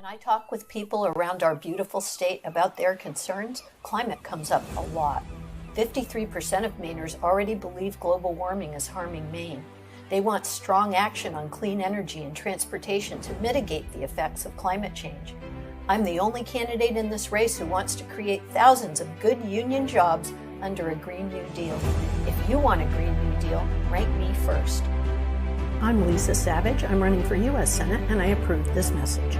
When I talk with people around our beautiful state about their concerns, climate comes up a lot. 53% of Mainers already believe global warming is harming Maine. They want strong action on clean energy and transportation to mitigate the effects of climate change. I'm the only candidate in this race who wants to create thousands of good union jobs under a Green New Deal. If you want a Green New Deal, rank me first. I'm Lisa Savage. I'm running for U.S. Senate, and I approve this message.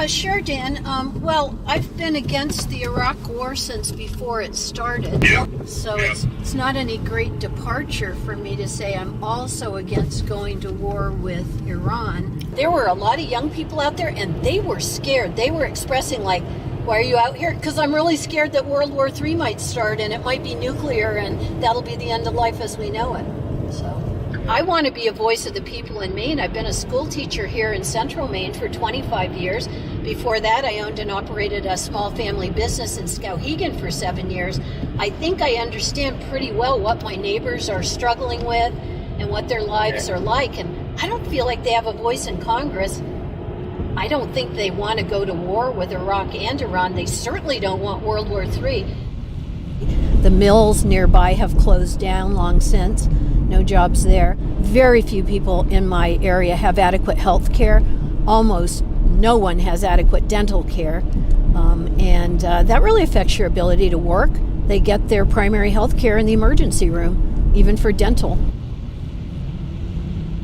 Sure, Dan. Well, I've been against the Iraq War since before it started, so it's not any great departure for me to say I'm also against going to war with Iran. There were a lot of young people out there, and they were scared. They were expressing like, why are you out here? Because I'm really scared that World War III might start, and it might be nuclear, and that'll be the end of life as we know it. So I want to be a voice of the people in Maine. I've been a school teacher here in central Maine for 25 years. Before that, I owned and operated a small family business in Skowhegan for 7 years. I think I understand pretty well what my neighbors are struggling with and what their lives are like. And I don't feel like they have a voice in Congress. I don't think they want to go to war with Iraq and Iran. They certainly don't want World War III. The mills nearby have closed down long since. No jobs there. Very few people in my area have adequate health care. Almost no one has adequate dental care. And that really affects your ability to work. They get their primary health care in the emergency room, even for dental.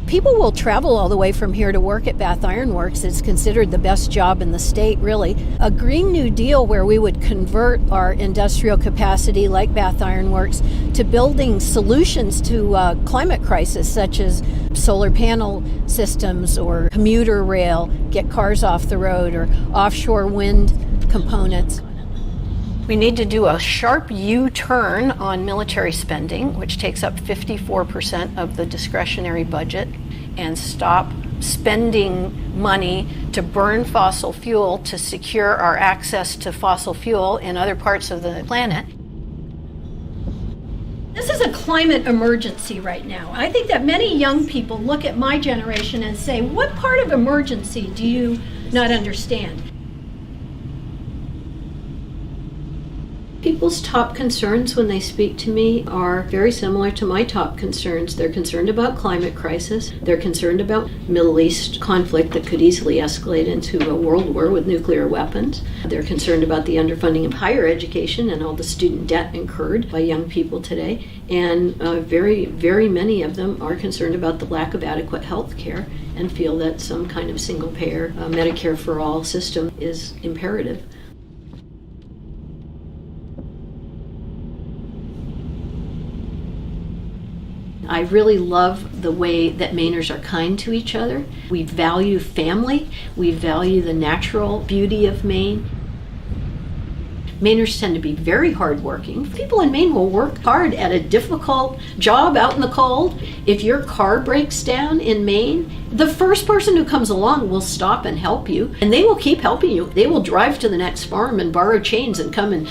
People will travel all the way from here to work at Bath Iron Works. It's considered the best job in the state, really. A Green New Deal where we would convert our industrial capacity, like Bath Iron Works, to building solutions to climate crisis, such as solar panel systems or commuter rail, get cars off the road, or offshore wind components. We need to do a sharp U-turn on military spending, which takes up 54% of the discretionary budget, and stop spending money to burn fossil fuel to secure our access to fossil fuel in other parts of the planet. This is a climate emergency right now. I think that many young people look at my generation and say, what part of emergency do you not understand? People's top concerns when they speak to me are very similar to my top concerns. They're concerned about climate crisis. They're concerned about Middle East conflict that could easily escalate into a world war with nuclear weapons. They're concerned about the underfunding of higher education and all the student debt incurred by young people today. And very, very many of them are concerned about the lack of adequate health care and feel that some kind of single-payer Medicare for all system is imperative. I really love the way that Mainers are kind to each other. We value family. We value the natural beauty of Maine. Mainers tend to be very hardworking. People in Maine will work hard at a difficult job out in the cold. If your car breaks down in Maine, the first person who comes along will stop and help you, and they will keep helping you. They will drive to the next farm and borrow chains and come and,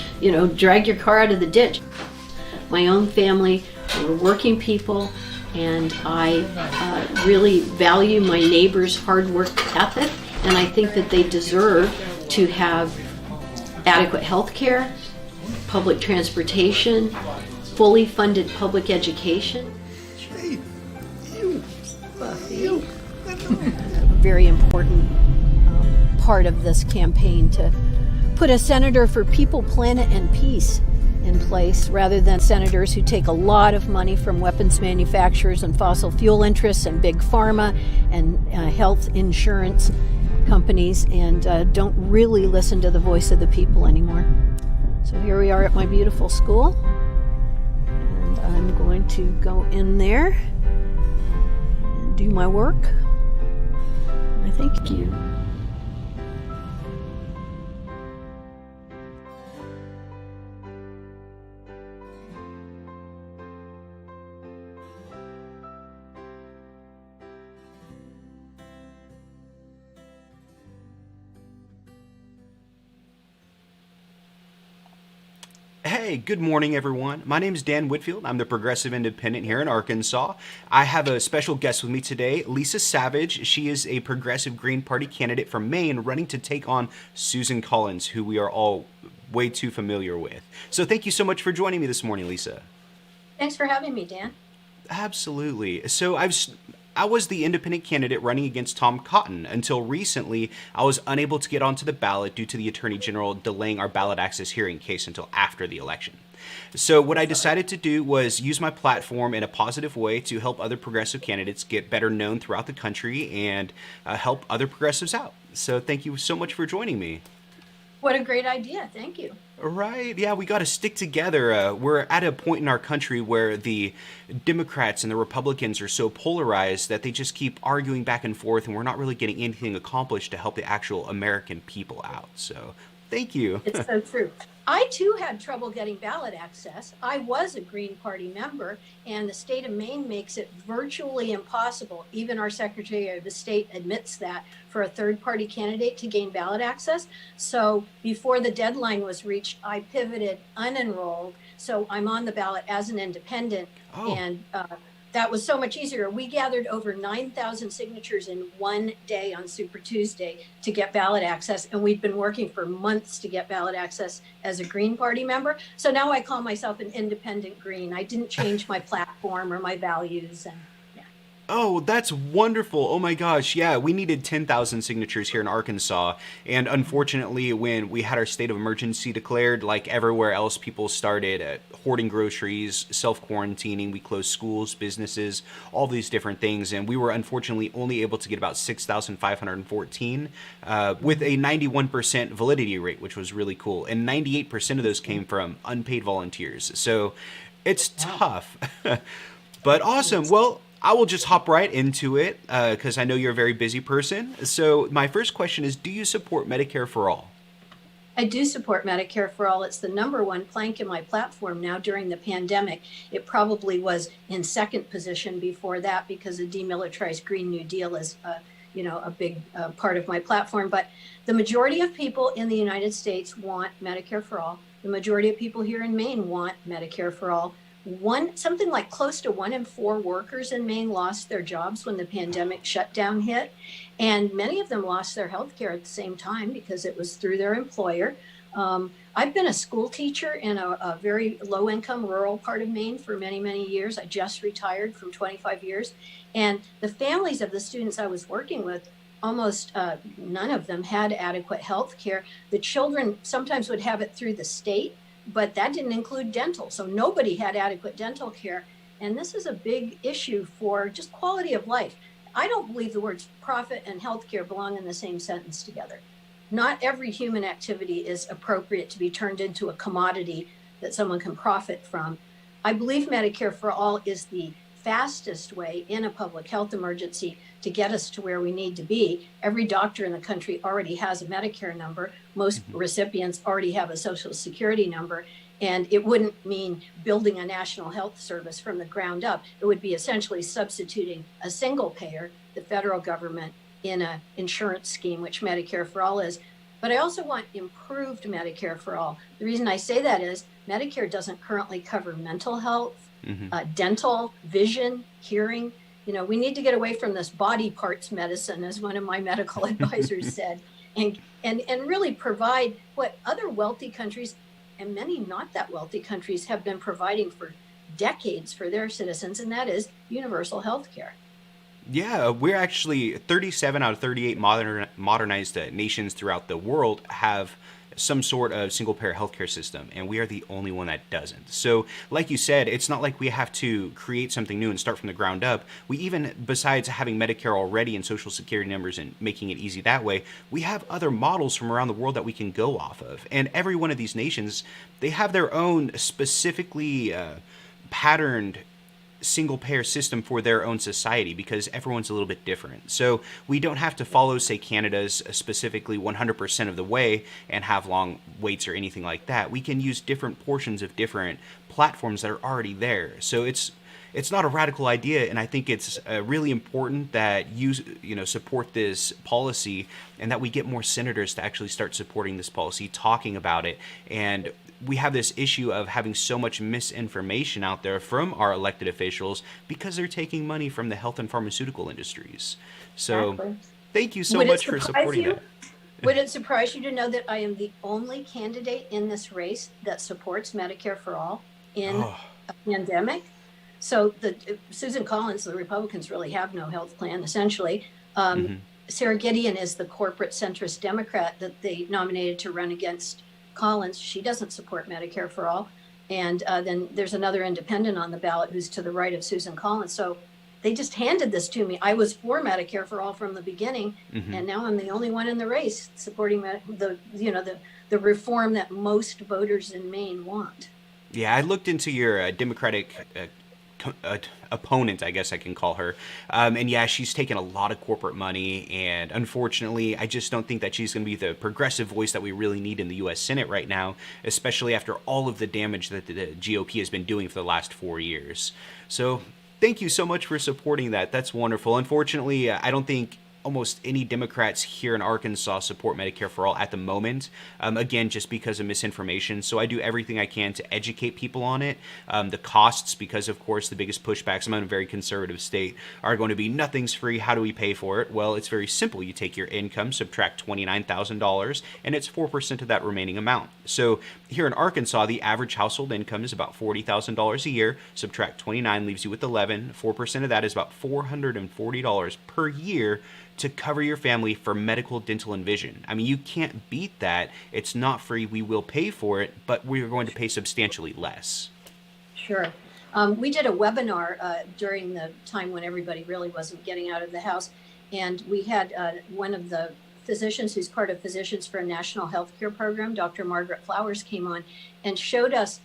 drag your car out of the ditch. My own family, we're working people, and I really value my neighbors' hard work ethic, and I think that they deserve to have adequate health care, public transportation, fully funded public education. A very important part of this campaign to put a senator for people, planet, and peace in place, rather than senators who take a lot of money from weapons manufacturers and fossil fuel interests and big pharma and health insurance companies, and don't really listen to the voice of the people anymore. So here we are at my beautiful school, and I'm going to go in there and do my work. I thank you. Hey, good morning, everyone. My name is Dan Whitfield. I'm the Progressive Independent here in Arkansas. I have a special guest with me today, Lisa Savage. She is a Progressive Green Party candidate from Maine running to take on Susan Collins, who we are all way too familiar with. So thank you so much for joining me this morning, Lisa. Thanks for having me, Dan. Absolutely. I was the independent candidate running against Tom Cotton until recently. I was unable to get onto the ballot due to the Attorney General delaying our ballot access hearing case until after the election. So what I decided to do was use my platform in a positive way to help other progressive candidates get better known throughout the country and help other progressives out. So thank you so much for joining me. What a great idea. Thank you. Right. Yeah, we got to stick together. We're at a point in our country where the Democrats and the Republicans are so polarized that they just keep arguing back and forth, and we're not really getting anything accomplished to help the actual American people out. So thank you. It's so true. I too had trouble getting ballot access. I was a Green Party member, and the state of Maine makes it virtually impossible. Even our Secretary of the State admits that for a third party candidate to gain ballot access. So before the deadline was reached, I pivoted, unenrolled. So I'm on the ballot as an independent. And that was so much easier. We gathered over 9,000 signatures in one day on Super Tuesday to get ballot access. And we'd been working for months to get ballot access as a Green Party member. So now I call myself an independent Green. I didn't change my platform or my values. And Oh, that's wonderful. Oh my gosh. Yeah, we needed 10,000 signatures here in Arkansas. And unfortunately, when we had our state of emergency declared, like everywhere else, people started hoarding groceries, self-quarantining. We closed schools, businesses, all these different things. And we were unfortunately only able to get about 6,514 with a 91% validity rate, which was really cool. And 98% of those came from unpaid volunteers. So it's tough, but awesome. Well, I will just hop right into it because I know you're a very busy person. So my first question is, do you support Medicare for all? I do support Medicare for all. It's the number one plank in my platform now during the pandemic. It probably was in second position before that because the demilitarized Green New Deal is a big part of my platform. But the majority of people in the United States want Medicare for all. The majority of people here in Maine want Medicare for all. Something like close to 1 in 4 workers in Maine lost their jobs when the pandemic shutdown hit. And many of them lost their health care at the same time because it was through their employer. I've been a school teacher in a very low income rural part of Maine for many, many years. I just retired from 25 years. And the families of the students I was working with, almost none of them had adequate health care. The children sometimes would have it through the state, but that didn't include dental. So nobody had adequate dental care. And this is a big issue for just quality of life. I don't believe the words profit and healthcare belong in the same sentence together. Not every human activity is appropriate to be turned into a commodity that someone can profit from. I believe Medicare for all is the fastest way in a public health emergency to get us to where we need to be. Every doctor in the country already has a Medicare number. Most recipients already have a Social Security number. And it wouldn't mean building a national health service from the ground up. It would be essentially substituting a single payer, the federal government, in an insurance scheme, which Medicare for all is. But I also want improved Medicare for all. The reason I say that is Medicare doesn't currently cover mental health, dental, vision, hearing. We need to get away from this body parts medicine, as one of my medical advisors said, and really provide what other wealthy countries and many not that wealthy countries have been providing for decades for their citizens, and that is universal health care. Yeah, we're actually 37 out of 38 modernized nations throughout the world have some sort of single-payer healthcare system, and we are the only one that doesn't. So, like you said, it's not like we have to create something new and start from the ground up. We even, besides having Medicare already and Social Security numbers and making it easy that way, we have other models from around the world that we can go off of. And every one of these nations, they have their own specifically patterned single-payer system for their own society because everyone's a little bit different. So we don't have to follow, say, Canada's specifically 100% of the way and have long waits or anything like that. We can use different portions of different platforms that are already there. So it's not a radical idea, and I think it's really important that you support this policy and that we get more senators to actually start supporting this policy, talking about it, and we have this issue of having so much misinformation out there from our elected officials because they're taking money from the health and pharmaceutical industries. So Exactly. thank you so Would it much for surprise supporting you? that. Would it surprise you to know that I am the only candidate in this race that supports Medicare for all in Oh, a pandemic? So Susan Collins, the Republicans really have no health plan, essentially. Um, hmm. Sarah Gideon is the corporate centrist Democrat that they nominated to run against Collins. She doesn't support Medicare for all. And then there's another independent on the ballot who's to the right of Susan Collins. So they just handed this to me. I was for Medicare for all from the beginning, Hmm. and now I'm the only one in the race supporting the reform that most voters in Maine want. Yeah, I looked into your Democratic opponent, I guess I can call her. And yeah, she's taken a lot of corporate money. And unfortunately, I just don't think that she's going to be the progressive voice that we really need in the U.S. Senate right now, especially after all of the damage that the GOP has been doing for the last 4 years. So thank you so much for supporting that. That's wonderful. Unfortunately, I don't think almost any Democrats here in Arkansas support Medicare for all at the moment. Again, just because of misinformation. So I do everything I can to educate people on it. The costs, because of course the biggest pushbacks, I'm in a very conservative state, are going to be nothing's free. How do we pay for it? Well, it's very simple. You take your income, subtract $29,000, and it's 4% of that remaining amount. So here in Arkansas, the average household income is about $40,000 a year. Subtract 29 leaves you with 11. 4% of that is about $440 per year to cover your family for medical, dental, and vision. I mean, you can't beat that. It's not free. We will pay for it, but we're going to pay substantially less. Sure. We did a webinar during the time when everybody really wasn't getting out of the house. And we had one of the physicians who's part of Physicians for a National Healthcare Program, Dr. Margaret Flowers, came on and showed us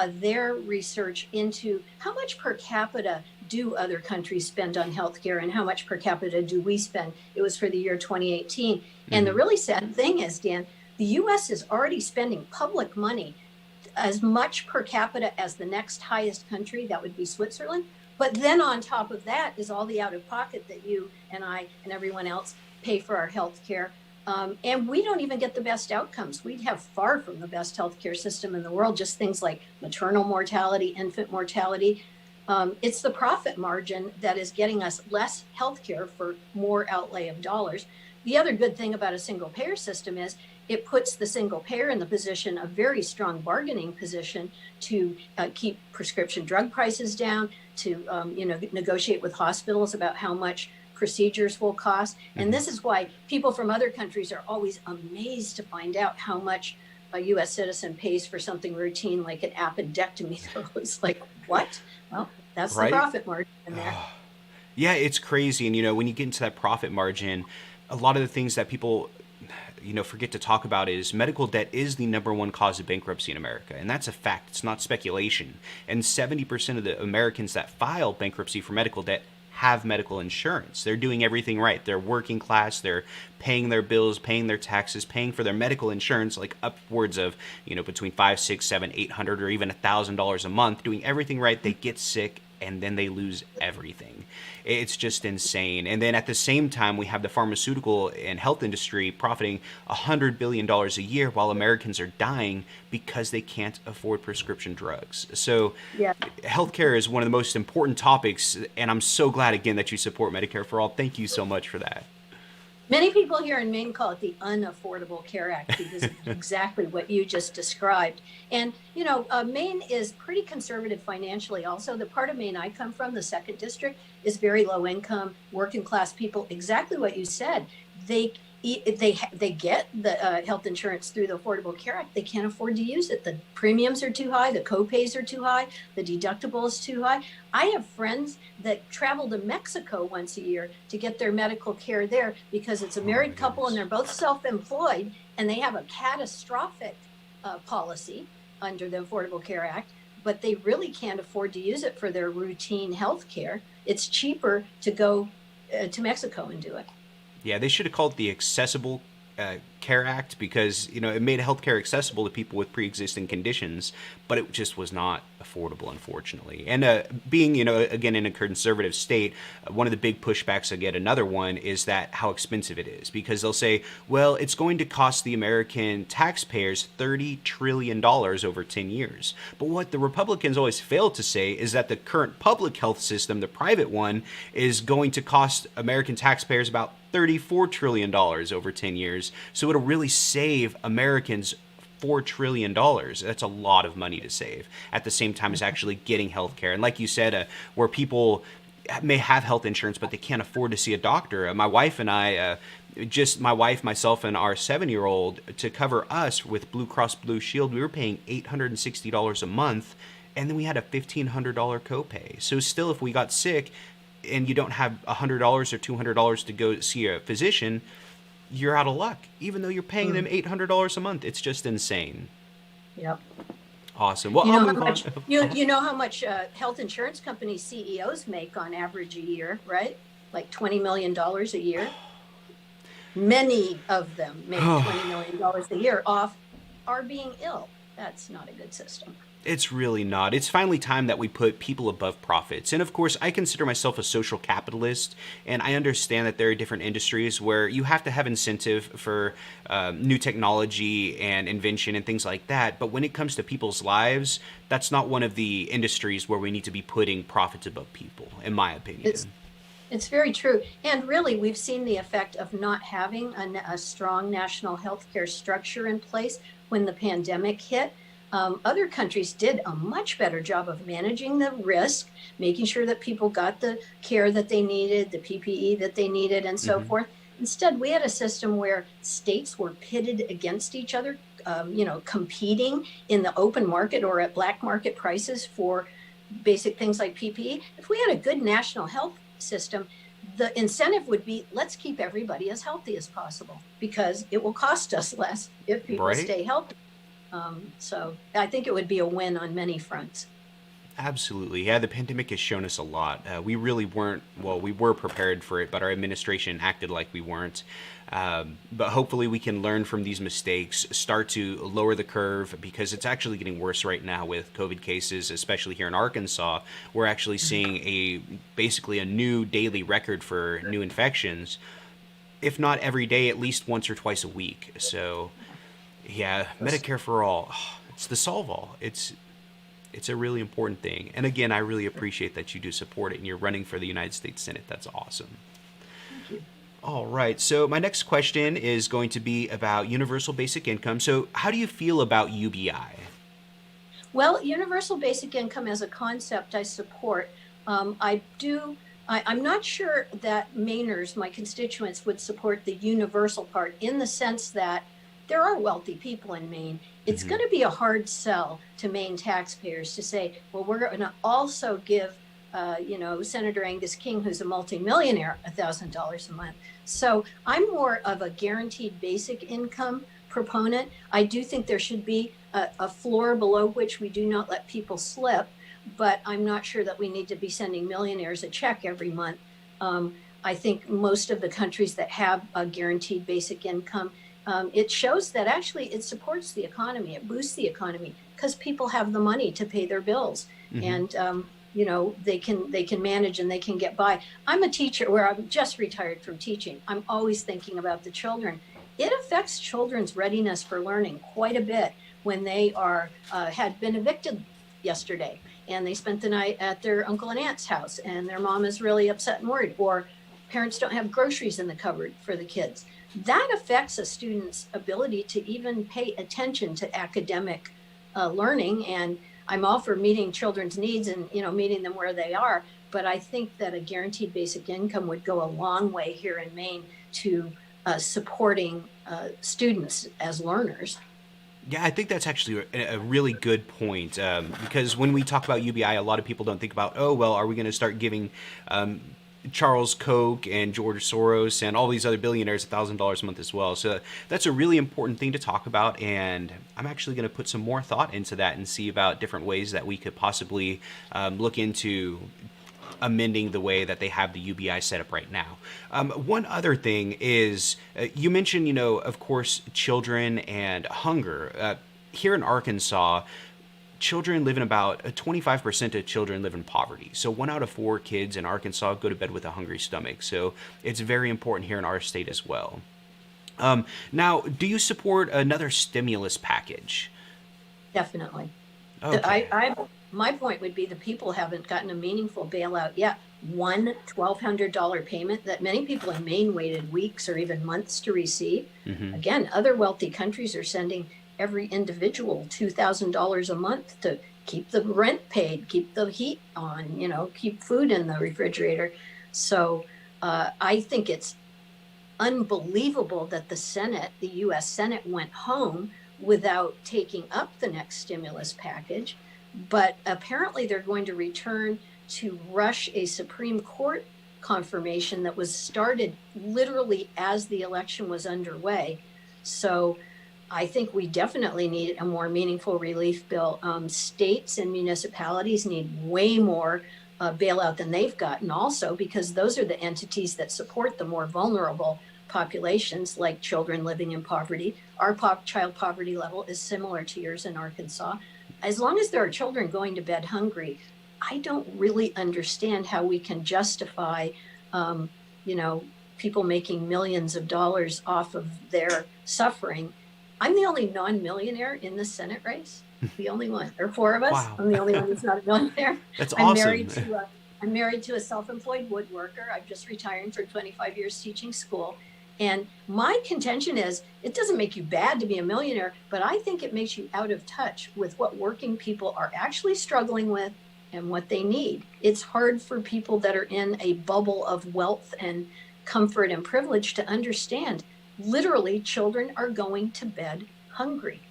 their research into how much per capita do other countries spend on healthcare and how much per capita do we spend. It was for the year 2018. And the Hmm. really sad thing is, Dan, the US is already spending public money as much per capita as the next highest country, that would be Switzerland. But then on top of that is all the out of pocket that you and I and everyone else pay for our health care. And we don't even get the best outcomes. We have far from the best healthcare system in the world, just things like maternal mortality, infant mortality. It's the profit margin that is getting us less healthcare for more outlay of dollars. The other good thing about a single payer system is it puts the single payer in the position, a very strong bargaining position to keep prescription drug prices down, to negotiate with hospitals about how much procedures will cost. And Hmm. this is why people from other countries are always amazed to find out how much a US citizen pays for something routine like an appendectomy. They're always like, what? Well, that's the Right? profit margin in there. Yeah, it's crazy. And, you know, when you get into that profit margin, a lot of the things that people, forget to talk about is medical debt is the number one cause of bankruptcy in America. And that's a fact. It's not speculation. And 70% of the Americans that file bankruptcy for medical debt have medical insurance. They're doing everything right. They're working class. They're paying their bills, paying their taxes, paying for their medical insurance, like upwards of, between five, six, seven, 800, or even $1,000 a month, doing everything right. They get sick and then they lose everything. It's just insane. And then at the same time, we have the pharmaceutical and health industry profiting $100 billion a year while Americans are dying because they can't afford prescription drugs. So Yeah. healthcare is one of the most important topics, and I'm so glad again that you support Medicare for all. Thank you so much for that. Many people here in Maine call it the Unaffordable Care Act because of exactly what you just described. And, Maine is pretty conservative financially. Also, the part of Maine I come from, the second district, is very low income, working class people. Exactly what you said. They get the health insurance through the Affordable Care Act. They can't afford to use it. The premiums are too high. The co-pays are too high. The deductible is too high. I have friends that travel to Mexico once a year to get their medical care there because it's a married couple and they're both self-employed and they have a catastrophic policy under the Affordable Care Act, but they really can't afford to use it for their routine health care. It's cheaper to go to Mexico and do it. Yeah, they should have called it the Accessible Care Act because it made healthcare accessible to people with pre-existing conditions, but it just was not affordable, unfortunately. And being again in a conservative state, one of the big pushbacks I get, another one, is that how expensive it is, because they'll say, well, it's going to cost the American taxpayers $30 trillion over 10 years. But what the Republicans always fail to say is that the current public health system, the private one, is going to cost American taxpayers about $34 trillion over 10 years. So it'll really save Americans $4 trillion. That's a lot of money to save at the same time as actually getting health care. And like you said, where people may have health insurance, but they can't afford to see a doctor. My wife and I, myself, and our 7-year-old, to cover us with Blue Cross Blue Shield, we were paying $860 a month, and then we had a $1,500 copay. So still, if we got sick and you don't have $100 or $200 to go see a physician, you're out of luck, even though you're paying them $800 a month. It's just insane. Yep. Awesome. Well, you know how much health insurance company CEOs make on average a year, right? Like $20 million a year. Many of them make $20 million a year off our being ill. That's not a good system. It's really not. It's finally time that we put people above profits. And of course, I consider myself a social capitalist, and I understand that there are different industries where you have to have incentive for new technology and invention and things like that. But when it comes to people's lives, that's not one of the industries where we need to be putting profits above people, in my opinion. It's very true. And really, we've seen the effect of not having a strong national healthcare structure in place when the pandemic hit. Other countries did a much better job of managing the risk, making sure that people got the care that they needed, the PPE that they needed, and so forth. Instead, we had a system where states were pitted against each other, competing in the open market or at black market prices for basic things like PPE. If we had a good national health system, the incentive would be, let's keep everybody as healthy as possible, because it will cost us less if people stay healthy. So I think it would be a win on many fronts. Absolutely. Yeah, the pandemic has shown us a lot. We really weren't, we were prepared for it, but our administration acted like we weren't. But hopefully we can learn from these mistakes, start to lower the curve, because it's actually getting worse right now with COVID cases, especially here in Arkansas. We're actually seeing basically a new daily record for new infections, if not every day, at least once or twice a week. So yeah, Medicare for all. It's the solve all. It's a really important thing. And again, I really appreciate that you do support it and you're running for the United States Senate. That's awesome. Thank you. All right. So my next question is going to be about universal basic income. So how do you feel about UBI? Well, universal basic income as a concept I support. I'm not sure that Mainers, my constituents, would support the universal part, in the sense that there are wealthy people in Maine. It's going to be a hard sell to Maine taxpayers to say, well, we're going to also give, Senator Angus King, who's a multimillionaire, $1,000 a month. So I'm more of a guaranteed basic income proponent. I do think there should be a floor below which we do not let people slip, but I'm not sure that we need to be sending millionaires a check every month. I think most of the countries that have a guaranteed basic income, it shows that actually it supports the economy, it boosts the economy, because people have the money to pay their bills, and they can manage and they can get by. I'm a teacher, where I'm just retired from teaching. I'm always thinking about the children. It affects children's readiness for learning quite a bit when they had been evicted yesterday and they spent the night at their uncle and aunt's house and their mom is really upset and worried, or parents don't have groceries in the cupboard for the kids. That affects a student's ability to even pay attention to academic learning. And I'm all for meeting children's needs and meeting them where they are. But I think that a guaranteed basic income would go a long way here in Maine to supporting students as learners. Yeah, I think that's actually a really good point, because when we talk about UBI, a lot of people don't think about, are we going to start giving Charles Koch and George Soros and all these other billionaires $1,000 a month as well. So that's a really important thing to talk about, and I'm actually going to put some more thought into that and see about different ways that we could possibly look into amending the way that they have the UBI set up right now. One other thing is you mentioned, of course, children and hunger. Here in Arkansas, children live in about 25% of children live in poverty. So 1 out of 4 kids in Arkansas go to bed with a hungry stomach. So it's very important here in our state as well. Now, do you support another stimulus package? Definitely. Okay. My point would be the people haven't gotten a meaningful bailout yet. One $1,200 payment that many people in Maine waited weeks or even months to receive. Hmm. Again, other wealthy countries are sending every individual $2,000 a month to keep the rent paid, keep the heat on, keep food in the refrigerator. So I think it's unbelievable that the US Senate went home without taking up the next stimulus package. But apparently they're going to return to rush a Supreme Court confirmation that was started literally as the election was underway. So I think we definitely need a more meaningful relief bill. States and municipalities need way more bailout than they've gotten also, because those are the entities that support the more vulnerable populations, like children living in poverty. Our child poverty level is similar to yours in Arkansas. As long as there are children going to bed hungry, I don't really understand how we can justify, people making millions of dollars off of their suffering. I'm the only non-millionaire in the Senate race. The only one. There are 4 of us. Wow. I'm the only one that's not a millionaire. That's I'm awesome. married to a self-employed woodworker. I'm just retiring for 25 years teaching school. And my contention is, it doesn't make you bad to be a millionaire, but I think it makes you out of touch with what working people are actually struggling with and what they need. It's hard for people that are in a bubble of wealth and comfort and privilege to understand. Literally, children are going to bed hungry.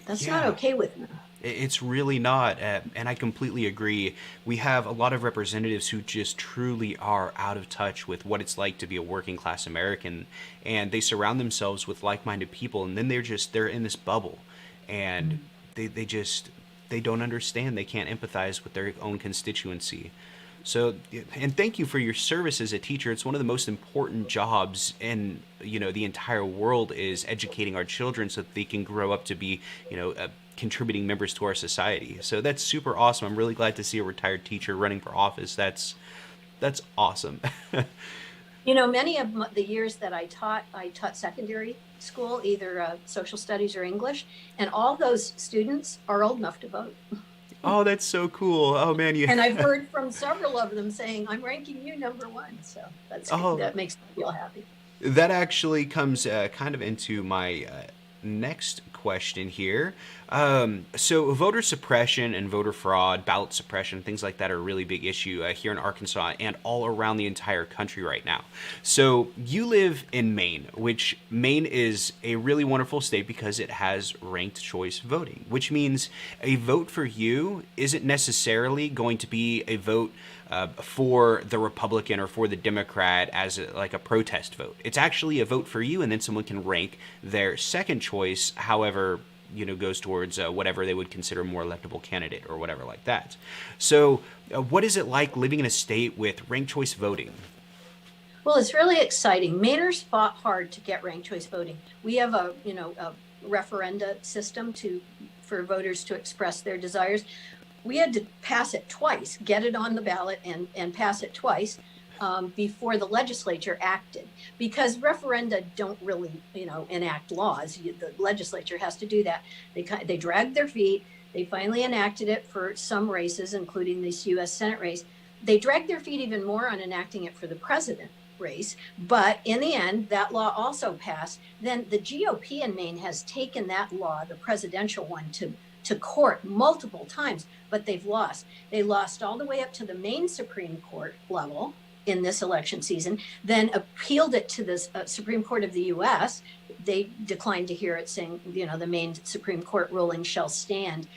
That's not Yeah. okay with me. It's really not, and I completely agree. We have a lot of representatives who just truly are out of touch with what it's like to be a working class American, and they surround themselves with like-minded people, and then they're in this bubble, and they don't understand. They can't empathize with their own constituency. So, and thank you for your service as a teacher. It's one of the most important jobs in, the entire world, is educating our children so that they can grow up to be, contributing members to our society. So that's super awesome. I'm really glad to see a retired teacher running for office. That's awesome. Many of the years that I taught secondary school, either social studies or English, and all those students are old enough to vote. Oh, that's so cool. Oh man, And I've heard from several of them saying, I'm ranking you number 1. So that makes me feel happy. That actually comes kind of into my next question here. So voter suppression and voter fraud, ballot suppression, things like that are a really big issue here in Arkansas and all around the entire country right now. So you live in Maine, which Maine is a really wonderful state because it has ranked choice voting, which means a vote for you isn't necessarily going to be a vote for the Republican or for the Democrat as like a protest vote. It's actually a vote for you, and then someone can rank their second choice, however, goes towards whatever they would consider a more electable candidate or whatever like that. So what is it like living in a state with ranked choice voting? Well, it's really exciting. Mainers fought hard to get ranked choice voting. We have a referenda system for voters to express their desires. We had to pass it twice, get it on the ballot and pass it twice before the legislature acted, because referenda don't really, enact laws. The legislature has to do that. They dragged their feet. They finally enacted it for some races, including this U.S. Senate race. They dragged their feet even more on enacting it for the president race. But in the end, that law also passed. Then the GOP in Maine has taken that law, the presidential one, to court multiple times, but they've lost. They lost all the way up to the Maine Supreme Court level in this election season, then appealed it to the Supreme Court of the U.S. They declined to hear it, saying, the Maine Supreme Court ruling shall stand.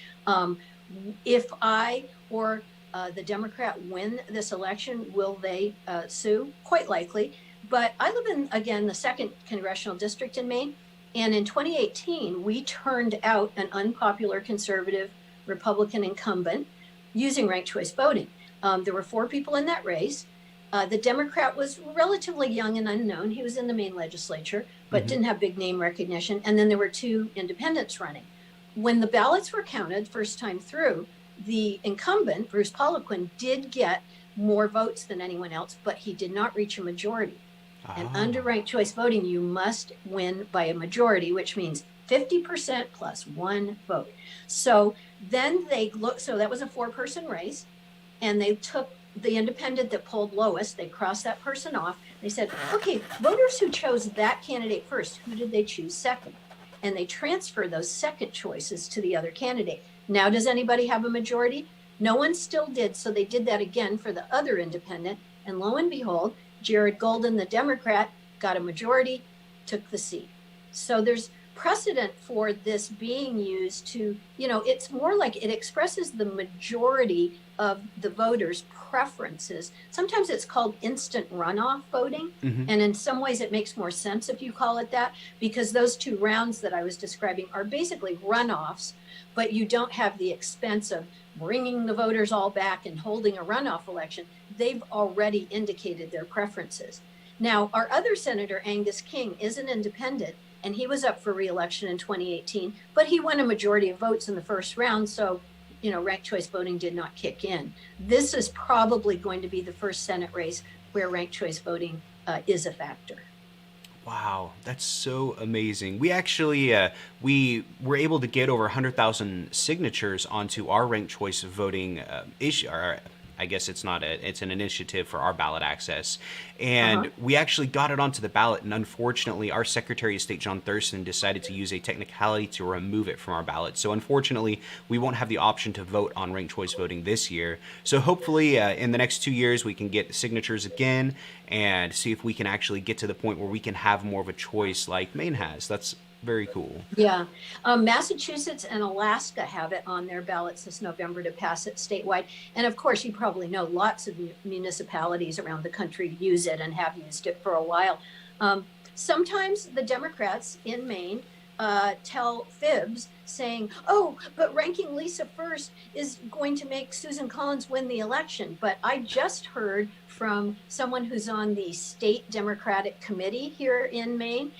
If I or the Democrat win this election, will they sue? Quite likely. But I live in, again, the 2nd congressional district in Maine. And in 2018, we turned out an unpopular conservative Republican incumbent using ranked choice voting. There were 4 people in that race. The Democrat was relatively young and unknown. He was in the Maine legislature, but didn't have big name recognition. And then there were 2 independents running. When the ballots were counted first time through, the incumbent, Bruce Poliquin, did get more votes than anyone else, but he did not reach a majority. And under ranked choice voting, you must win by a majority, which means 50% plus 1 vote. So then they looked, so that was a 4-person race, and they took the independent that polled lowest, they crossed that person off. They said, okay, voters who chose that candidate first, who did they choose second? And they transfer those second choices to the other candidate. Now, does anybody have a majority? No one still did, so they did that again for the other independent, and lo and behold, Jared Golden, the Democrat, got a majority, took the seat. So there's precedent for this being used to, it's more like it expresses the majority of the voters' preferences. Sometimes it's called instant runoff voting. And in some ways it makes more sense if you call it that, because those 2 rounds that I was describing are basically runoffs, but you don't have the expense of bringing the voters all back and holding a runoff election. They've already indicated their preferences. Now, our other senator, Angus King, is an independent, and he was up for re-election in 2018, but he won a majority of votes in the first round, so ranked choice voting did not kick in. This is probably going to be the first Senate race where ranked choice voting is a factor. Wow, that's so amazing. We actually we were able to get over 100,000 signatures onto our ranked choice voting issue. I guess it's not it's an initiative for our ballot access. And we actually got it onto the ballot, and unfortunately our Secretary of State, John Thurston, decided to use a technicality to remove it from our ballot. So unfortunately, we won't have the option to vote on ranked choice voting this year. So hopefully in the next 2 years, we can get signatures again and see if we can actually get to the point where we can have more of a choice like Maine has. That's very cool. Yeah. Massachusetts and Alaska have it on their ballots this November to pass it statewide. And of course, you probably know lots of municipalities around the country use it and have used it for a while. Sometimes the Democrats in Maine tell fibs saying, oh, but ranking Lisa first is going to make Susan Collins win the election. But I just heard from someone who's on the state Democratic committee here in Maine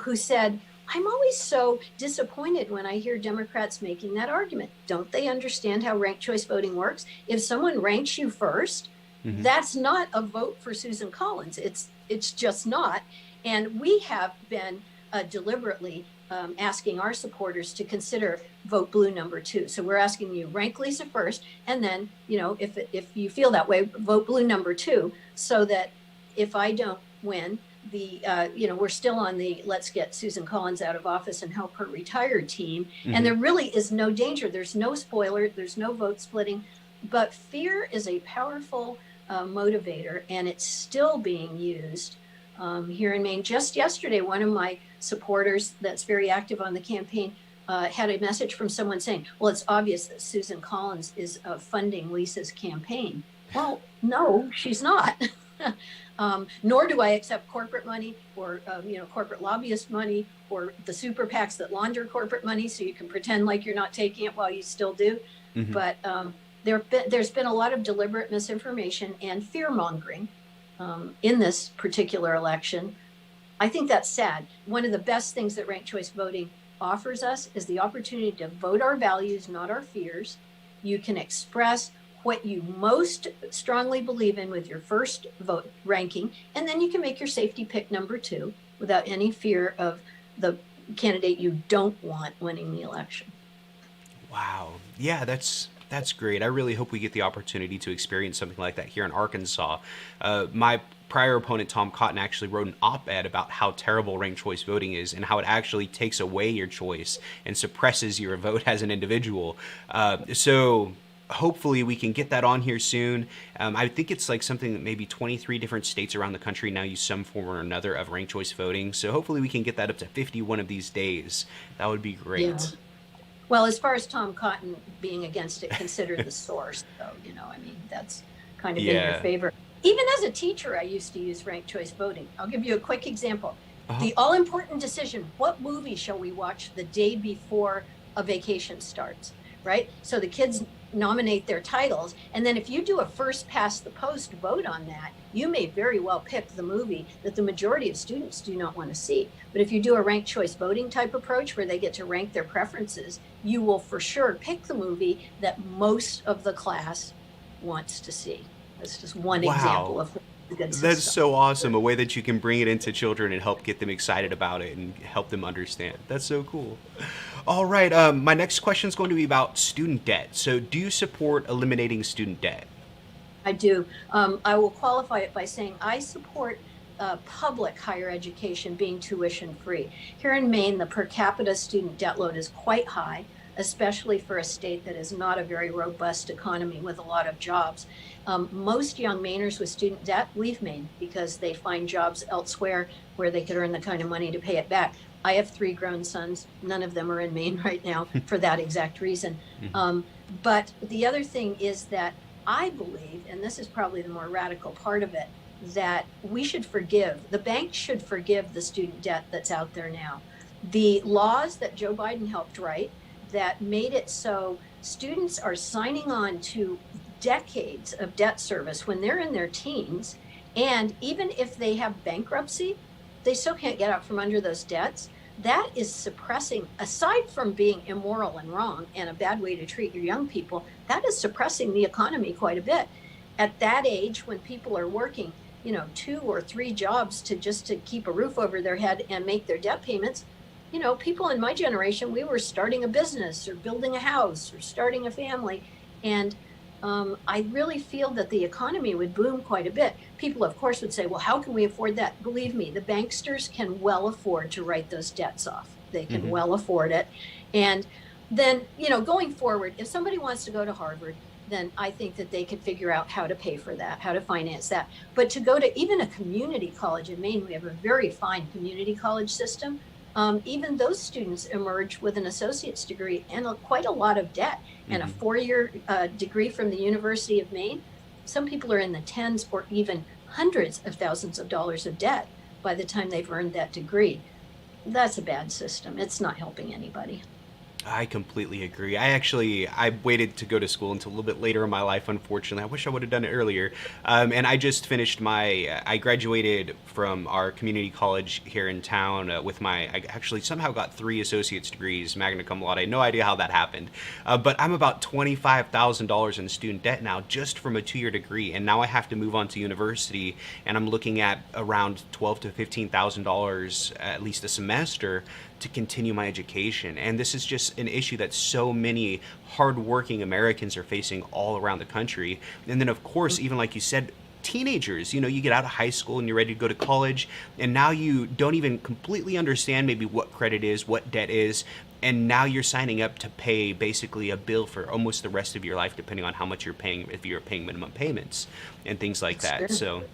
who said, I'm always so disappointed when I hear Democrats making that argument. Don't they understand how ranked choice voting works? If someone ranks you first, that's not a vote for Susan Collins. It's just not. And we have been deliberately asking our supporters to consider vote blue number 2. So we're asking you rank Lisa first, and then, if you feel that way, vote blue number 2, so that if I don't win, we're still on the let's get Susan Collins out of office and help her retire team. And there really is no danger. There's no spoiler. There's no vote splitting. But fear is a powerful motivator, and it's still being used here in Maine. Just yesterday, one of my supporters that's very active on the campaign had a message from someone saying, well, it's obvious that Susan Collins is funding Lisa's campaign. Well, no, she's not. Nor do I accept corporate money or, corporate lobbyist money or the super PACs that launder corporate money so you can pretend like you're not taking it while you still do. But there's been a lot of deliberate misinformation and fear mongering in this particular election. I think that's sad. One of the best things that ranked choice voting offers us is the opportunity to vote our values, not our fears. You can express what you most strongly believe in with your first vote ranking, and then you can make your safety pick number 2 without any fear of the candidate you don't want winning the election. Wow. Yeah, that's great. I really hope we get the opportunity to experience something like that here in Arkansas. My prior opponent, Tom Cotton, actually wrote an op-ed about how terrible ranked choice voting is and how it actually takes away your choice and suppresses your vote as an individual. So hopefully we can get that on here soon. I think it's like something that maybe 23 different states around the country now use some form or another of ranked choice voting. So hopefully we can get that up to 51 of these days. That would be great. Yeah. Well, as far as Tom Cotton being against it, consider the source. So, that's kind of in your favor. Even as a teacher, I used to use ranked choice voting. I'll give you a quick example. The all-important decision, what movie shall we watch the day before a vacation starts? right? So the kids nominate their titles, and then if you do a first past the post vote on that, you may very well pick the movie that the majority of students do not want to see. But if you do a ranked choice voting type approach where they get to rank their preferences, you will for sure pick the movie that most of the class wants to see. That's just one example of a good system. That's so awesome. A way that you can bring it into children and help get them excited about it and help them understand. That's so cool. All right. My next question is going to be about student debt. So do you support eliminating student debt? I do. I will qualify it by saying I support public higher education being tuition free. Here in Maine, the per capita student debt load is quite high, especially for a state that is not a very robust economy with a lot of jobs. Most young Mainers with student debt leave Maine because they find jobs elsewhere where they could earn the kind of money to pay it back. I have 3 grown sons. None of them are in Maine right now for that exact reason. But the other thing is that I believe, and this is probably the more radical part of it, that we should forgive, the banks should forgive the student debt that's out there now. The laws that Joe Biden helped write that made it so students are signing on to decades of debt service when they're in their teens, and even if they have bankruptcy, they still can't get out from under those debts. That is suppressing, aside from being immoral and wrong and a bad way to treat your young people, that is suppressing the economy quite a bit. At that age, when people are working, 2 or 3 jobs to keep a roof over their head and make their debt payments, people in my generation, we were starting a business or building a house or starting a family. And I really feel that the economy would boom quite a bit. People, of course, would say, well, how can we afford that? Believe me, the banksters can well afford to write those debts off. They can well afford it. And then, going forward, if somebody wants to go to Harvard, then I think that they could figure out how to pay for that, how to finance that. But to go to even a community college in Maine, we have a very fine community college system. Even those students emerge with an associate's degree and quite a lot of debt, and a 4-year degree from the University of Maine. Some people are in the tens or even hundreds of thousands of dollars of debt by the time they've earned that degree. That's a bad system. It's not helping anybody. I completely agree. I waited to go to school until a little bit later in my life, unfortunately. I wish I would have done it earlier. And I just finished I graduated from our community college here in town I actually somehow got 3 associate's degrees, magna cum laude. I had no idea how that happened. But I'm about $25,000 in student debt now just from a 2-year degree. And now I have to move on to university, and I'm looking at around $12,000 to $15,000 at least a semester to continue my education. And this is just an issue that so many hardworking Americans are facing all around the country. And then, of course, even like you said, teenagers, you get out of high school and you're ready to go to college, and now you don't even completely understand maybe what credit is, what debt is, and now you're signing up to pay basically a bill for almost the rest of your life, depending on how much you're paying, if you're paying minimum payments and things like that. True. So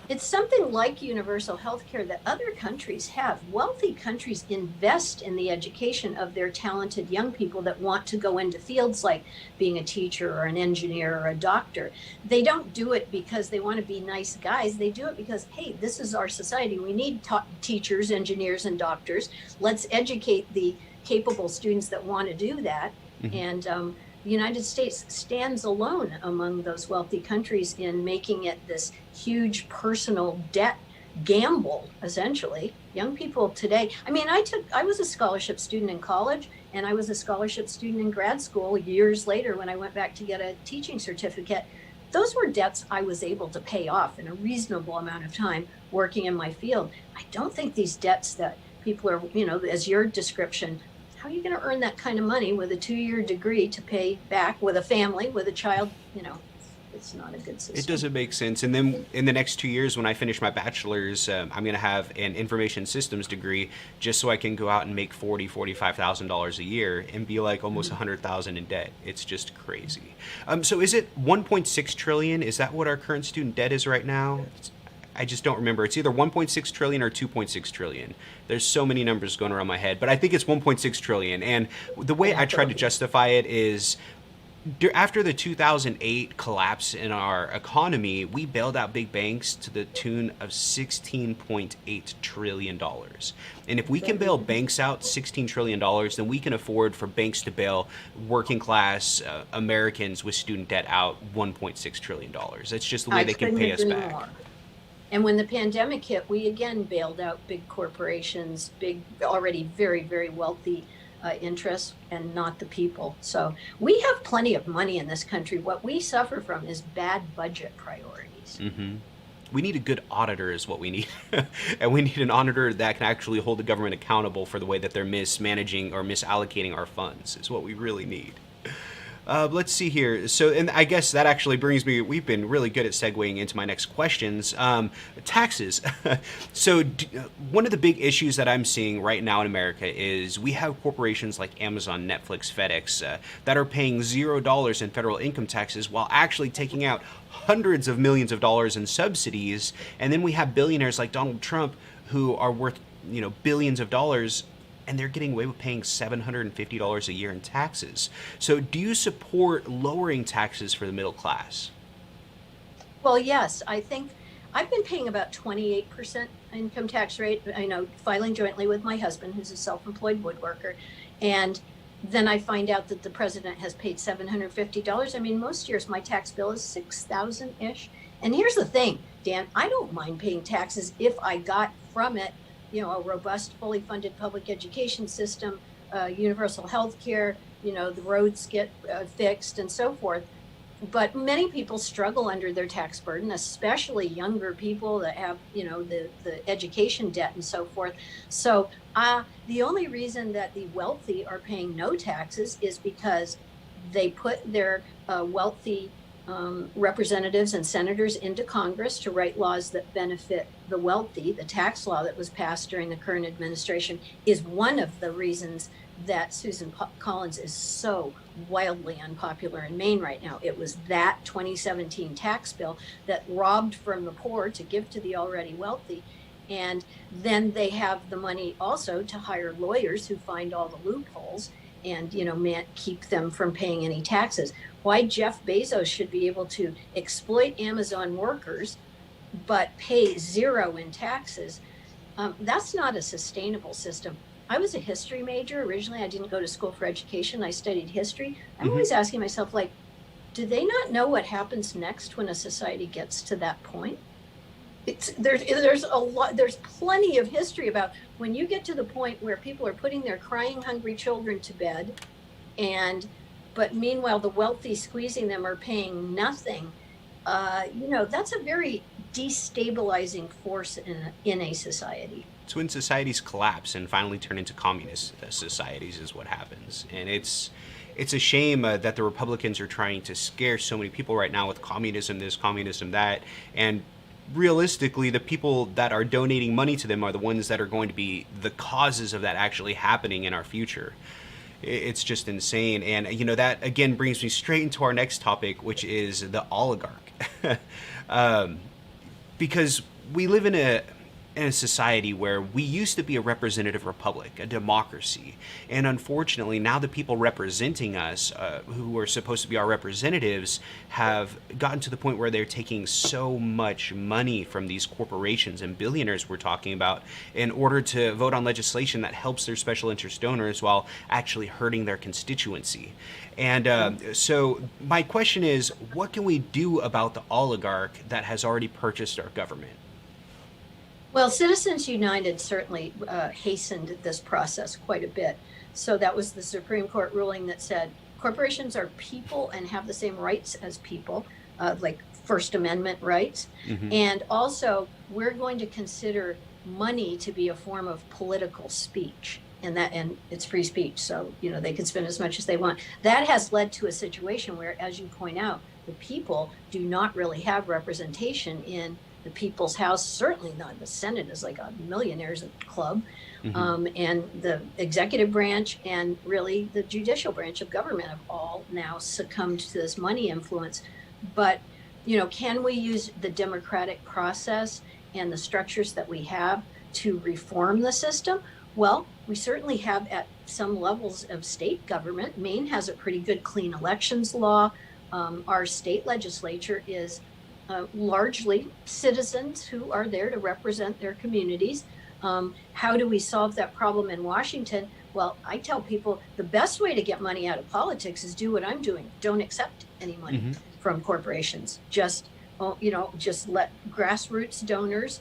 it's something like universal health care that other countries have. Wealthy countries invest in the education of their talented young people that want to go into fields like being a teacher or an engineer or a doctor. They don't do it because they want to be nice guys. They do it because, hey, this is our society. We need teachers, engineers, and doctors. Let's educate the capable students that want to do that. And the United States stands alone among those wealthy countries in making it this huge personal debt gamble, essentially. Young people today, I was a scholarship student in college, and I was a scholarship student in grad school years later when I went back to get a teaching certificate. Those were debts I was able to pay off in a reasonable amount of time working in my field. I don't think these debts that people are, as your description, how are you going to earn that kind of money with a 2-year degree to pay back with a family, with a child? It's not a good system. It doesn't make sense. And then in the next 2 years, when I finish my bachelor's, I'm going to have an information systems degree just so I can go out and make $45,000 a year and be like almost $100,000 in debt. It's just crazy. So is it 1.6 trillion? Is that what our current student debt is right now? I just don't remember. It's either 1.6 trillion or 2.6 trillion. There's so many numbers going around my head, but I think it's 1.6 trillion. And the way I try to justify it is After the 2008 collapse in our economy, we bailed out big banks to the tune of $16.8 trillion. And if we can bail banks out $16 trillion, then we can afford for banks to bail working class Americans with student debt out $1.6 trillion. That's just the way I they can couldn't pay us agree back. more. And when the pandemic hit, we again bailed out big corporations, big, already very, very wealthy interests, and not the people. So we have plenty of money in this country. What we suffer from is bad budget priorities. Hmm. We need a good auditor is what we need. And we need an auditor that can actually hold the government accountable for the way that they're mismanaging or misallocating our funds is what we really need. Let's see here. So, and I guess that actually brings me, we've been really good at segueing into my next questions. Taxes. So one of the big issues that I'm seeing right now in America is we have corporations like Amazon, Netflix, FedEx that are paying $0 in federal income taxes while actually taking out hundreds of millions of dollars in subsidies. And then we have billionaires like Donald Trump who are worth, billions of dollars, and they're getting away with paying $750 a year in taxes. So do you support lowering taxes for the middle class? Well, yes, I think I've been paying about 28% income tax rate, filing jointly with my husband, who's a self-employed woodworker. And then I find out that the president has paid $750. I mean, most years my tax bill is $6,000-ish. And here's the thing, Dan, I don't mind paying taxes if I got from it a robust, fully funded public education system, universal health care, the roads get fixed and so forth. But many people struggle under their tax burden, especially younger people that have, the education debt and so forth. So the only reason that the wealthy are paying no taxes is because they put their wealthy representatives and senators into Congress to write laws that benefit the wealthy. The tax law that was passed during the current administration is one of the reasons that Susan Collins is so wildly unpopular in Maine right now. It was that 2017 tax bill that robbed from the poor to give to the already wealthy. And then they have the money also to hire lawyers who find all the loopholes and keep them from paying any taxes. Why Jeff Bezos should be able to exploit Amazon workers but pay zero in taxes, that's not a sustainable system. I was a history major originally. I didn't go to school for education. I studied history. I'm always asking myself, do they not know what happens next when a society gets to that point? There's plenty of history about when you get to the point where people are putting their crying, hungry children to bed, but meanwhile the wealthy squeezing them are paying nothing. That's a very destabilizing force in a society. It's when societies collapse and finally turn into communist societies is what happens. And it's a shame that the Republicans are trying to scare so many people right now with communism this, communism that, and realistically, the people that are donating money to them are the ones that are going to be the causes of that actually happening in our future. It's just insane. And, that again brings me straight into our next topic, which is the oligarch. Because we live in a society where we used to be a representative republic, a democracy. And unfortunately, now the people representing us, who are supposed to be our representatives, have gotten to the point where they're taking so much money from these corporations and billionaires we're talking about in order to vote on legislation that helps their special interest donors while actually hurting their constituency. And so my question is, what can we do about the oligarch that has already purchased our government? Well, Citizens United certainly hastened this process quite a bit. So that was the Supreme Court ruling that said corporations are people and have the same rights as people, like First Amendment rights. Mm-hmm. And also, we're going to consider money to be a form of political speech. And it's free speech, so they can spend as much as they want. That has led to a situation where, as you point out, the people do not really have representation in the people's house. Certainly not. The Senate is like a millionaires club. Mm-hmm. And the executive branch and really the judicial branch of government have all now succumbed to this money influence. But can we use the democratic process and the structures that we have to reform the system? Well, we certainly have at some levels of state government. Maine has a pretty good clean elections law. Our state legislature is largely citizens who are there to represent their communities. How do we solve that problem in Washington? Well, I tell people the best way to get money out of politics is do what I'm doing. Don't accept any money from corporations. Just let grassroots donors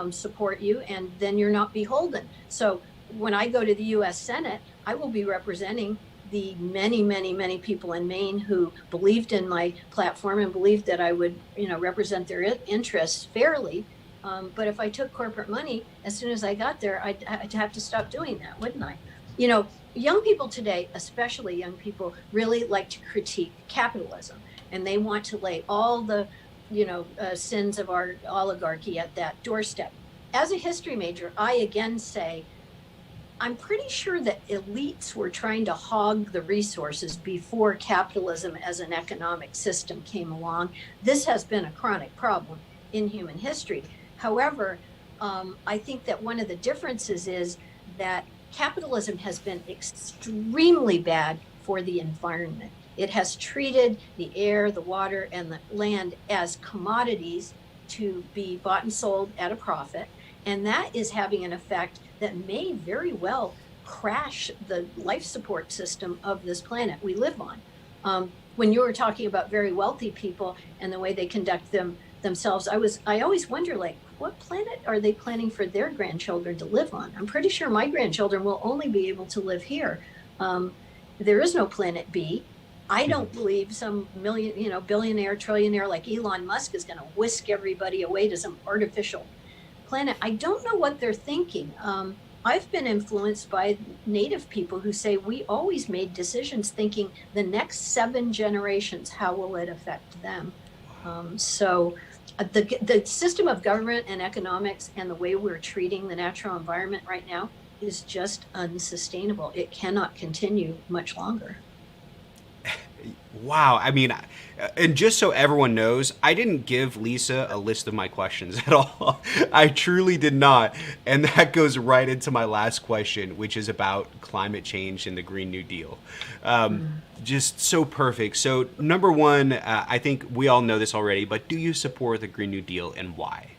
support you, and then you're not beholden. So when I go to the U.S. Senate, I will be representing the many, many, many people in Maine who believed in my platform and believed that I would, represent their interests fairly. But if I took corporate money, as soon as I got there, I'd have to stop doing that, wouldn't I? Young people today, especially young people, really like to critique capitalism, and they want to lay all the, sins of our oligarchy at that doorstep. As a history major, I again say, I'm pretty sure that elites were trying to hog the resources before capitalism as an economic system came along. This has been a chronic problem in human history. However, I think that one of the differences is that capitalism has been extremely bad for the environment. It has treated the air, the water, and the land as commodities to be bought and sold at a profit. And that is having an effect that may very well crash the life support system of this planet we live on. When you were talking about very wealthy people and the way they conduct themselves, I always wonder, what planet are they planning for their grandchildren to live on? I'm pretty sure my grandchildren will only be able to live here. There is no planet B. I don't believe some billionaire, trillionaire like Elon Musk is going to whisk everybody away to some artificial planet. I don't know what they're thinking. I've been influenced by Native people who say we always made decisions thinking the next 7 generations, how will it affect them? The system of government and economics and the way we're treating the natural environment right now is just unsustainable. It cannot continue much longer. Wow. I mean, and just so everyone knows, I didn't give Lisa a list of my questions at all. I truly did not. And that goes right into my last question, which is about climate change and the Green New Deal. Just so perfect. So number one, I think we all know this already, but do you support the Green New Deal and why?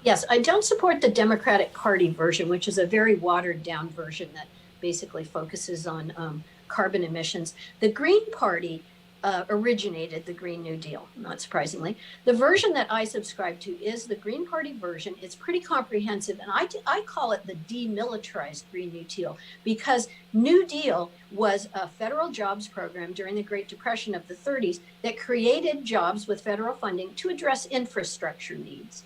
Yes, I don't support the Democratic Party version, which is a very watered down version that basically focuses on carbon emissions. The Green Party originated the Green New Deal, not surprisingly. The version that I subscribe to is the Green Party version. It's pretty comprehensive, and I call it the demilitarized Green New Deal, because New Deal was a federal jobs program during the Great Depression of the 30s that created jobs with federal funding to address infrastructure needs.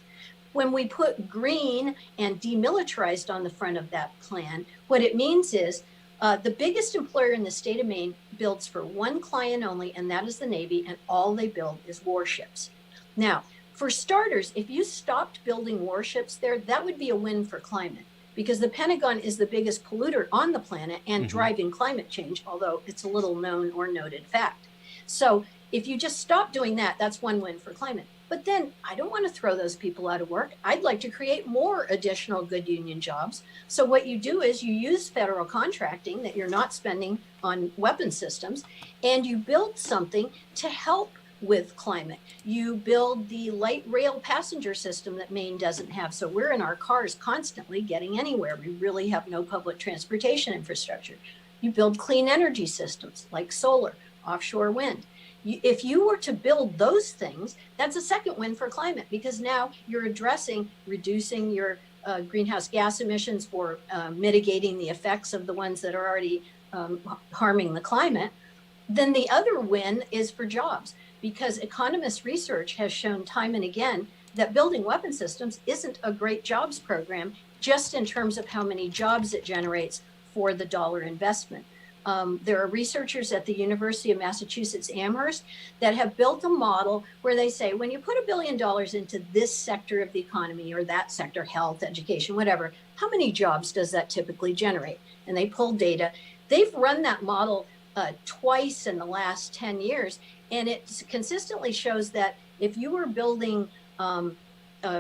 When we put green and demilitarized on the front of that plan, what it means is the biggest employer in the state of Maine builds for one client only, and that is the Navy, and all they build is warships. Now, for starters, if you stopped building warships there, that would be a win for climate, because the Pentagon is the biggest polluter on the planet and driving climate change, although it's a little known or noted fact. So if you just stop doing that, that's one win for climate. But then I don't want to throw those people out of work. I'd like to create more additional good union jobs. So what you do is you use federal contracting that you're not spending on weapon systems, and you build something to help with climate. You build the light rail passenger system that Maine doesn't have. So we're in our cars constantly getting anywhere. We really have no public transportation infrastructure. You build clean energy systems like solar, offshore wind. If you were to build those things, that's a second win for climate, because now you're addressing reducing your greenhouse gas emissions or mitigating the effects of the ones that are already harming the climate. Then the other win is for jobs, because economist research has shown time and again that building weapon systems isn't a great jobs program, just in terms of how many jobs it generates for the dollar investment. There are researchers at the University of Massachusetts Amherst that have built a model where they say, when you put $1 billion into this sector of the economy or that sector, health, education, whatever, how many jobs does that typically generate? And they pull data. They've run that model twice in the last 10 years, and it consistently shows that if you were building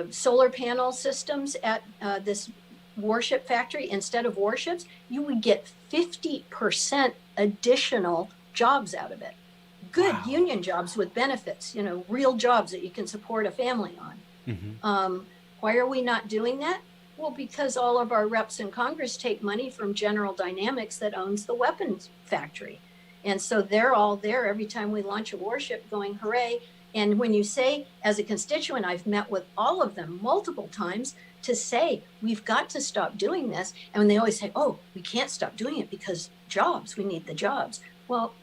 solar panel systems at this warship factory, instead of warships, you would get 50% additional jobs out of it. Good Wow. union jobs with benefits, real jobs that you can support a family on. Why are we not doing that? Well, because all of our reps in Congress take money from General Dynamics that owns the weapons factory. And so they're all there every time we launch a warship going, hooray. And when you say, as a constituent, I've met with all of them multiple times to say, we've got to stop doing this. And when they always say, oh, we can't stop doing it because jobs, we need the jobs. Well,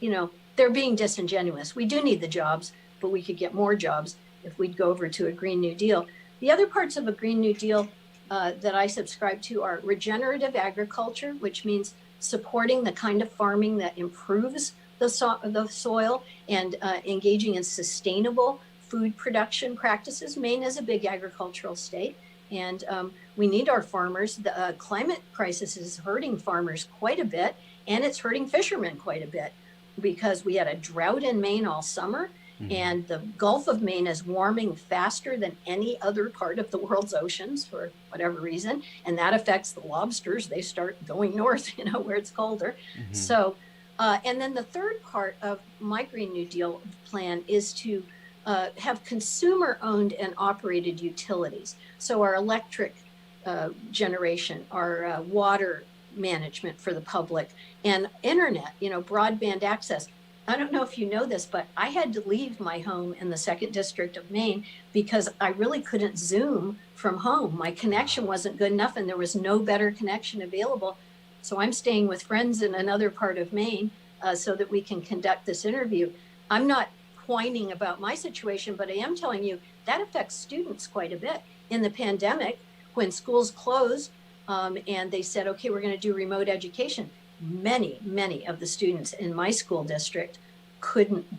they're being disingenuous. We do need the jobs, but we could get more jobs if we'd go over to a Green New Deal. The other parts of a Green New Deal that I subscribe to are regenerative agriculture, which means supporting the kind of farming that improves the soil and engaging in sustainable food production practices. Maine is a big agricultural state, and we need our farmers. The climate crisis is hurting farmers quite a bit, and it's hurting fishermen quite a bit because we had a drought in Maine all summer. And the Gulf of Maine is warming faster than any other part of the world's oceans for whatever reason. And that affects the lobsters. They start going north, where it's colder. So, and then the third part of my Green New Deal plan is to have consumer-owned and operated utilities. So our electric generation, our water management for the public, and internet, broadband access. I don't know if you know this, but I had to leave my home in the 2nd District of Maine because I really couldn't Zoom from home. My connection wasn't good enough and there was no better connection available. So I'm staying with friends in another part of Maine so that we can conduct this interview. I'm not whining about my situation, but I am telling you that affects students quite a bit. In the pandemic, when schools closed and they said, okay, we're going to do remote education, many of the students in my school district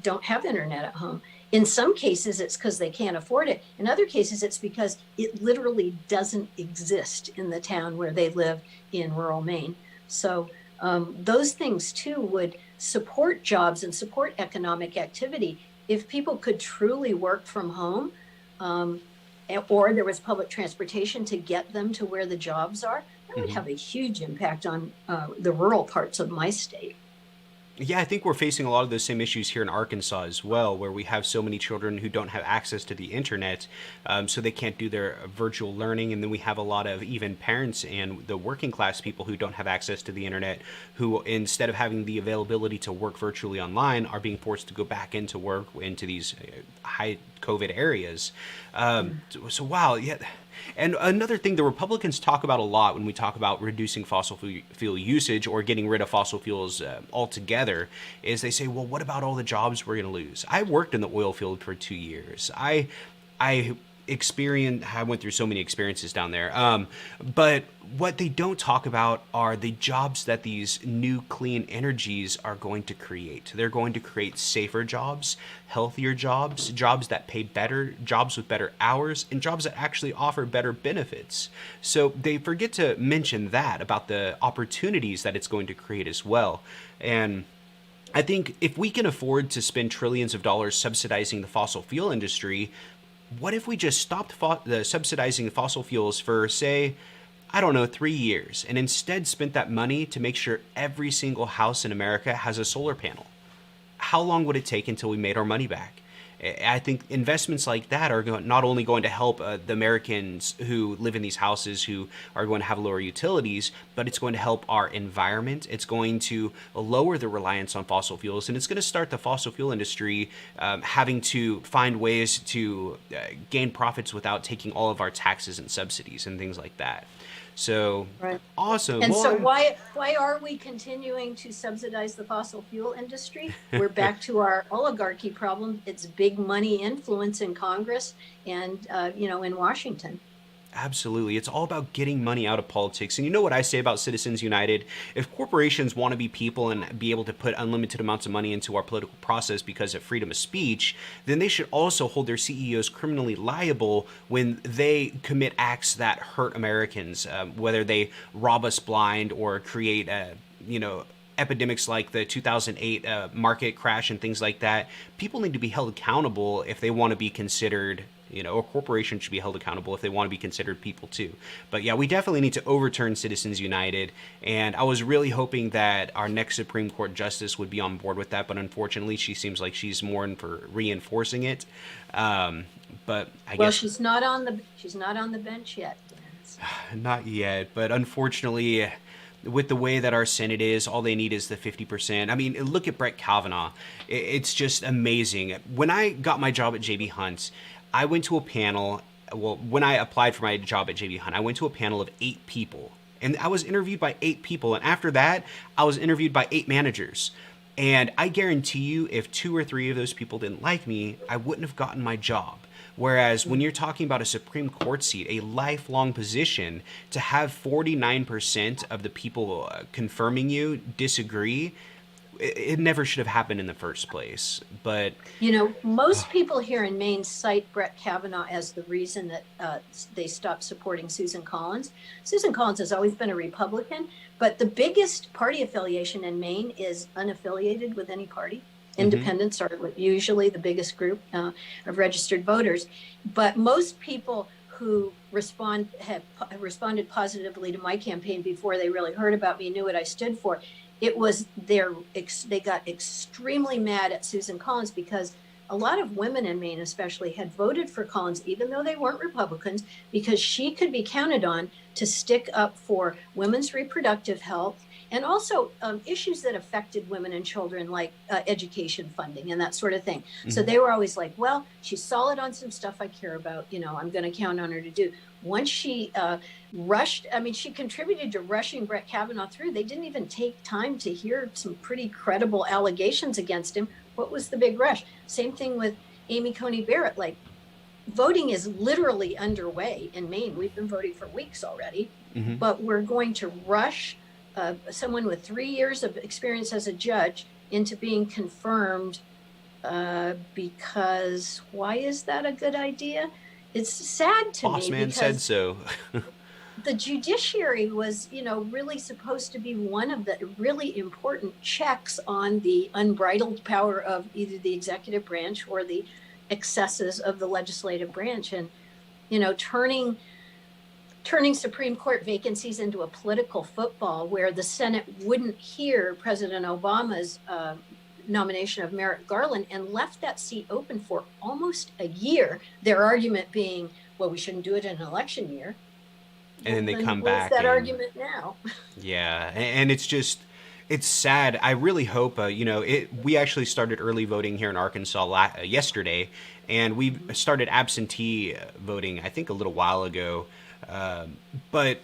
don't have internet at home. In some cases, it's because they can't afford it. In other cases, it's because it literally doesn't exist in the town where they live in rural Maine. So those things too would support jobs and support economic activity. If people could truly work from home, or there was public transportation to get them to where the jobs are, that would have a huge impact on the rural parts of my state. Yeah, I think we're facing a lot of those same issues here in Arkansas as well, where we have so many children who don't have access to the internet, so they can't do their virtual learning. And then we have a lot of even parents and the working class people who don't have access to the internet, who instead of having the availability to work virtually online are being forced to go back into work into these high COVID areas. So wow, yeah. And another thing the Republicans talk about a lot when we talk about reducing fossil fuel usage or getting rid of fossil fuels altogether is they say, well, what about all the jobs we're going to lose? I worked in the oil field for 2 years. I went through so many experiences down there. But what they don't talk about are the jobs that these new clean energies are going to create. They're going to create safer jobs, healthier jobs, jobs that pay better, jobs with better hours, and jobs that actually offer better benefits. So they forget to mention that about the opportunities that it's going to create as well. And I think if we can afford to spend trillions of dollars subsidizing the fossil fuel industry, what if we just stopped subsidizing fossil fuels for, say, 3 years, and instead spent that money to make sure every single house in America has a solar panel? How long would it take until we made our money back? I think investments like that are not only going to help the Americans who live in these houses who are going to have lower utilities, but it's going to help our environment. It's going to lower the reliance on fossil fuels, and it's going to start the fossil fuel industry having to find ways to gain profits without taking all of our taxes and subsidies and things like that. So Right. awesome. And Well, so why are we continuing to subsidize the fossil fuel industry? We're back to our oligarchy problem. It's big money influence in Congress and in Washington. Absolutely. It's all about getting money out of politics. And you know what I say about Citizens United? If corporations want to be people and be able to put unlimited amounts of money into our political process because of freedom of speech, then they should also hold their CEOs criminally liable when they commit acts that hurt Americans, whether they rob us blind or create, epidemics like the 2008 market crash and things like that. People need to be held accountable if they want to be considered or corporations should be held accountable if they want to be considered people too. But yeah, we definitely need to overturn Citizens United. And I was really hoping that our next Supreme Court justice would be on board with that. But unfortunately, she seems like she's more in for reinforcing it. But I guess she's not on the bench yet. not yet. But unfortunately, with the way that our Senate is, all they need is the 50%. I mean, look at Brett Kavanaugh. It's just amazing. When I got my job at JB Hunt, I went to a panel. Well, when I applied for my job at JB Hunt, I went to a panel of 8 people. And I was interviewed by 8 people. And after that, I was interviewed by 8 managers. And I guarantee you, if 2 or 3 of those people didn't like me, I wouldn't have gotten my job. Whereas when you're talking about a Supreme Court seat, a lifelong position, to have 49% of the people confirming you disagree, it never should have happened in the first place. But most people here in Maine cite Brett Kavanaugh as the reason that they stopped supporting Susan Collins. Susan Collins has always been a Republican, but the biggest party affiliation in Maine is unaffiliated with any party. Independents are usually the biggest group of registered voters, but most people who have responded positively to my campaign before they really heard about me, knew what I stood for. It was they got extremely mad at Susan Collins because a lot of women in Maine especially had voted for Collins, even though they weren't Republicans, because she could be counted on to stick up for women's reproductive health and also issues that affected women and children, like education funding and that sort of thing. Mm-hmm. So they were always like, well, she's solid on some stuff I care about. I'm going to count on her to do. Once she she contributed to rushing Brett Kavanaugh through. They didn't even take time to hear some pretty credible allegations against him. What was the big rush? Same thing with Amy Coney Barrett. Like, voting is literally underway in Maine. We've been voting for weeks already, but we're going to rush someone with 3 years of experience as a judge into being confirmed because why is that a good idea? It's sad to me. Boss man said so. The judiciary was, really supposed to be one of the really important checks on the unbridled power of either the executive branch or the excesses of the legislative branch. And, turning Supreme Court vacancies into a political football where the Senate wouldn't hear President Obama's nomination of Merrick Garland and left that seat open for almost a year. Their argument being, well, we shouldn't do it in an election year. And then they come back. What's that argument now? Yeah, and it's sad. I really hope, we actually started early voting here in Arkansas yesterday, and we started absentee voting, I think, a little while ago. But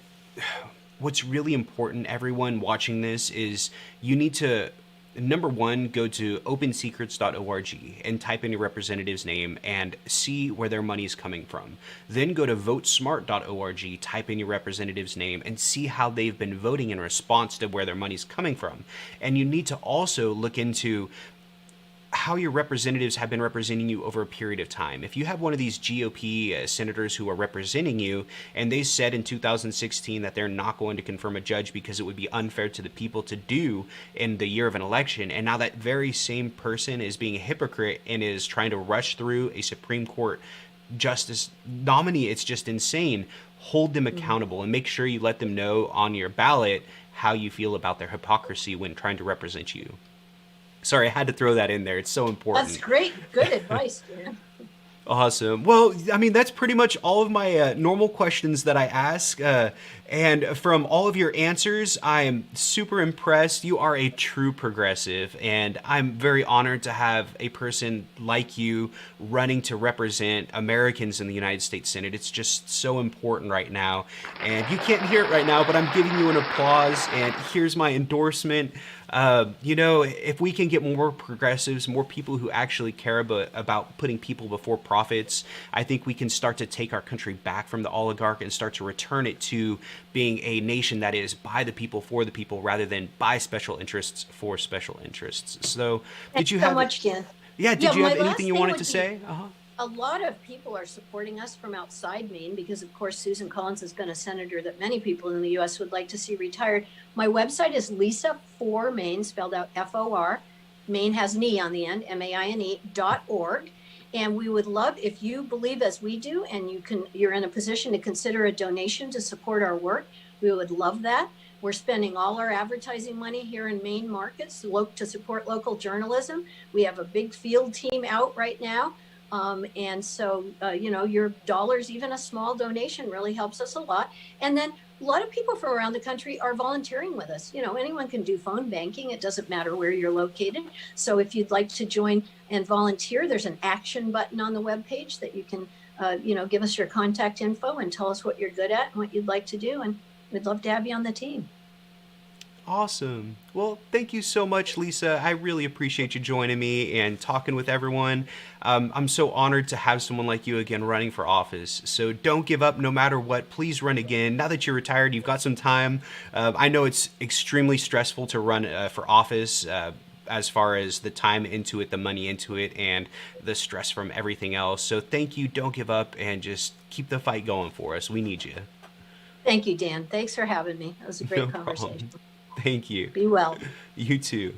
what's really important, everyone watching this, is you need to, number one, go to opensecrets.org and type in your representative's name and see where their money is coming from. Then go to votesmart.org, type in your representative's name and see how they've been voting in response to where their money's coming from. And you need to also look into how your representatives have been representing you over a period of time. If you have one of these GOP senators who are representing you, and they said in 2016 that they're not going to confirm a judge because it would be unfair to the people to do in the year of an election, and now that very same person is being a hypocrite and is trying to rush through a Supreme Court justice nominee, it's just insane. Hold them accountable and make sure you let them know on your ballot how you feel about their hypocrisy when trying to represent you. Sorry, I had to throw that in there. It's so important. That's great. Good advice, Dan. Awesome. Well, I mean, that's pretty much all of my normal questions that I ask. And from all of your answers, I am super impressed. You are a true progressive, and I'm very honored to have a person like you running to represent Americans in the United States Senate. It's just so important right now. And you can't hear it right now, but I'm giving you an applause, and here's my endorsement. If we can get more progressives, more people who actually care about putting people before profits, I think we can start to take our country back from the oligarch and start to return it to being a nation that is by the people, for the people, rather than by special interests for special interests. So, did you have so much, Ken? Yeah, did you have anything you wanted to say? A lot of people are supporting us from outside Maine because, of course, Susan Collins has been a senator that many people in the U.S. would like to see retired. My website is Lisa for Maine, spelled out F-O-R. Maine has an E on the end, MAINE.org. And we would love, if you believe as we do and you're in a position to consider a donation to support our work, we would love that. We're spending all our advertising money here in Maine markets to support local journalism. We have a big field team out right now. And so, your dollars, even a small donation, really helps us a lot. And then a lot of people from around the country are volunteering with us. Anyone can do phone banking. It doesn't matter where you're located. So if you'd like to join and volunteer, there's an action button on the webpage that you can, give us your contact info and tell us what you're good at and what you'd like to do. And we'd love to have you on the team. Awesome. Well, thank you so much, Lisa. I really appreciate you joining me and talking with everyone. I'm so honored to have someone like you again running for office. So don't give up no matter what. Please run again. Now that you're retired, you've got some time. I know it's extremely stressful to run for office as far as the time into it, the money into it, and the stress from everything else. So thank you. Don't give up and just keep the fight going for us. We need you. Thank you, Dan. Thanks for having me. It was a great conversation. Thank you. Be well. You too.